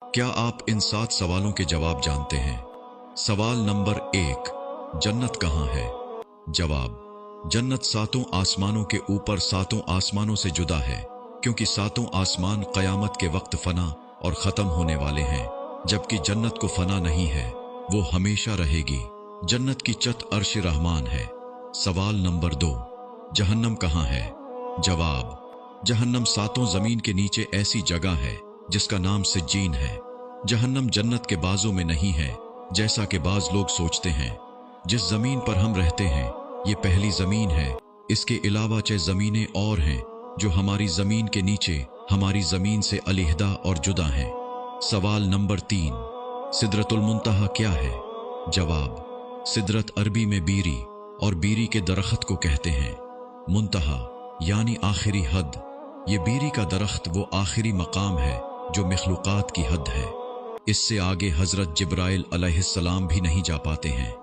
क्या आप इन 7 सवालों के जवाब जानते हैं? सवाल नंबर 1, जन्नत कहाँ है? जवाब, जन्नत 7 आसमानों के ऊपर 7 आसमानों से जुदा है, क्योंकि 7 आसमान क़यामत के वक्त फना और ख़त्म होने वाले हैं, जबकि जन्नत को फना नहीं है, वो हमेशा रहेगी। जन्नत की छत अर्श रहमान है। सवाल नंबर 2, जहन्नम कहाँ है? जवाब, जहन्नम 7 ज़मीन के नीचे ऐसी जगह है जिसका नाम सिज्जीन है। जहन्नम जन्नत के बाजू में नहीं है, जैसा कि बाज लोग सोचते हैं। जिस जमीन पर हम रहते हैं ये पहली जमीन है। इसके अलावा 6 जमीनें और हैं जो हमारी जमीन के नीचे हमारी जमीन से अलहदा और जुदा हैं। सवाल नंबर 3, सिदरतुल मुंतहा क्या है? जवाब, सिदरत अरबी में बीरी और बीरी के दरख्त को कहते हैं। मुंतहा यानी आखिरी हद। ये बीरी का दरख्त वो आखिरी मकाम है जो मखलूक़ात की हद है। इससे आगे हजरत जिब्राइल अलैहिस्सलाम भी नहीं जा पाते हैं।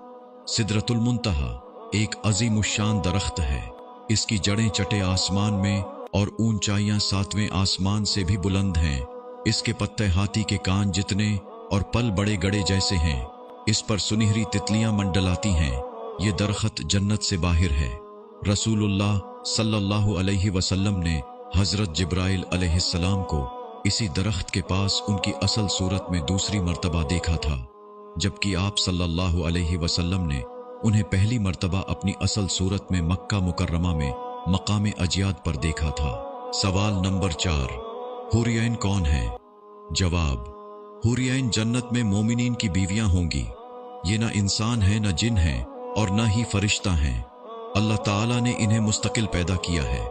सिदरतुल मुंतहा एक अज़ीमुश्शान दरख्त है। इसकी जड़ें चटे आसमान में और ऊंचाइयां 7वें आसमान से भी बुलंद हैं। इसके पत्ते हाथी के कान जितने और पल बड़े गड़े जैसे हैं। इस पर सुनहरी तितलियां मंडलाती हैं। ये दरख्त जन्नत से बाहर है। रसूलुल्लाह सल्लल्लाहु अलैहि वसल्लम ने हजरत जिब्राइल अलैहिस्सलाम को इसी दरख्त के पास उनकी असल सूरत में दूसरी मर्तबा देखा था, जबकि आप सल्लल्लाहु अलैहि वसल्लम ने उन्हें पहली मर्तबा अपनी असल सूरत में मक्का मुकर्रमा में मकाम अजियाद पर देखा था। सवाल नंबर 4, हुरियन कौन है? जवाब, हुरियन जन्नत में मोमिनीन की बीवियां होंगी। ये ना इंसान है, न जिन है और न ही फरिश्ता हैं। अल्लाह ताला ने इन्हें मुस्तकिल पैदा किया है।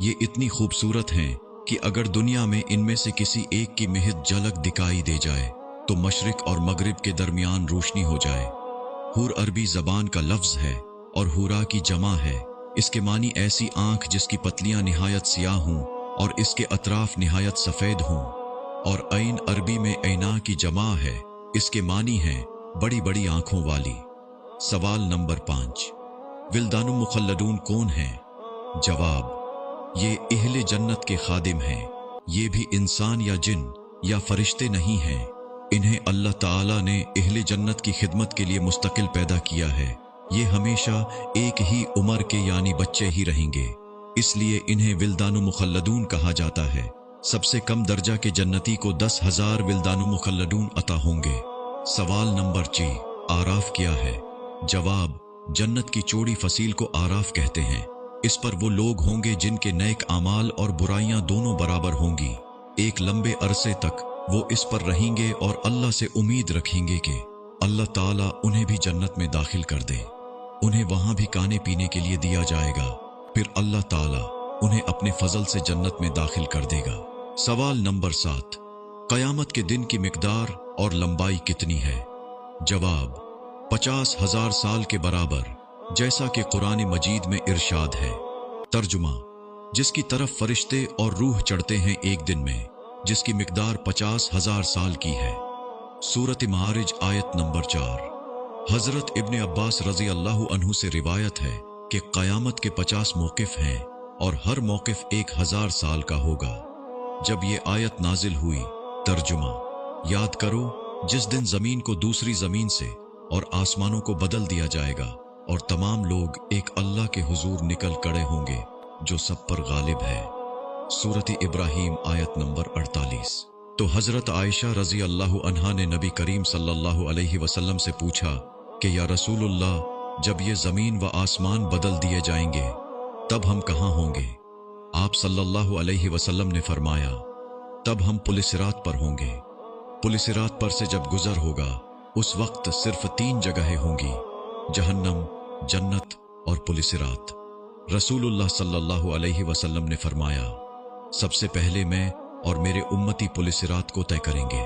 ये इतनी खूबसूरत हैं कि अगर दुनिया में इनमें से किसी एक की महज झलक दिखाई दे जाए तो मशरिक और मगरिब के दरमियान रोशनी हो जाए। हूर अरबी जबान का लफ्ज है और हुरा की जमा है। इसके मानी ऐसी आंख जिसकी पतलियां निहायत सियाह हों और इसके अतराफ निहायत सफेद हों। और ऐन अरबी में ऐना की जमा है। इसके मानी है बड़ी बड़ी आंखों वाली। सवाल नंबर 5, विल्दानु मुखल्लदून कौन है? जवाब, ये अहले जन्नत के खादिम हैं। ये भी इंसान या जिन या फरिश्ते नहीं हैं। इन्हें अल्लाह ताला ने अहले जन्नत की खिदमत के लिए मुस्तकिल पैदा किया है। ये हमेशा एक ही उम्र के यानी बच्चे ही रहेंगे, इसलिए इन्हें विल्दानु मुखल्लदून कहा जाता है। सबसे कम दर्जा के जन्नती को 10,000 विल्दानु मुखल्लदून अता होंगे। सवाल नंबर 6, आराफ क्या है? जवाब, जन्नत की चौड़ी फसील को आराफ कहते हैं। इस पर वो लोग होंगे जिनके नेक आमाल और बुराइयां दोनों बराबर होंगी। एक लंबे अरसे तक वो इस पर रहेंगे और अल्लाह से उम्मीद रखेंगे कि अल्लाह ताला उन्हें भी जन्नत में दाखिल कर दे। उन्हें वहां भी खाने पीने के लिए दिया जाएगा। फिर अल्लाह ताला उन्हें अपने फजल से जन्नत में दाखिल कर देगा। सवाल नंबर 7, क़यामत के दिन की मिकदार और लंबाई कितनी है? जवाब, 50,000 साल के बराबर, जैसा कि कुरान मजीद में इरशाद है। तर्जुमा, जिसकी तरफ फरिश्ते और रूह चढ़ते हैं एक दिन में, जिसकी मिकदार 50,000 साल की है। सूरत मारिज आयत नंबर 4। हजरत इब्ने अब्बास रजी अल्लाहु अन्हु से रिवायत है कि क़यामत के 50 मौक़िफ़ हैं और हर मौक़िफ़ 1000 साल का होगा। जब ये आयत नाजिल हुई, तर्जुमा, याद करो जिस दिन ज़मीन को दूसरी ज़मीन से और आसमानों को बदल दिया जाएगा और तमाम लोग एक अल्लाह के हुजूर निकल खड़े होंगे जो सब पर गालिब है। सूरत इब्राहीम आयत नंबर 48। तो हजरत आयशा रजी अल्लाहु अन्हा ने नबी करीम सल्लल्लाहु अलैहि वसल्लम से पूछा कि या रसूलुल्लाह, जब ये जमीन व आसमान बदल दिए जाएंगे तब हम कहाँ होंगे? आप सल्लल्लाहु अलैहि वसल्लम ने फरमाया, तब हम पुलिसिरात पर होंगे। पुलिसिरात पर से जब गुजर होगा उस वक्त सिर्फ 3 जगहें होंगी, जहन्नम, जन्नत और पुलिसिरात। रसूलुल्लाह सल्लल्लाहु अलैहि वसल्लम ने फरमाया, सबसे पहले मैं और मेरे उम्मती पुलिसिरात को तय करेंगे।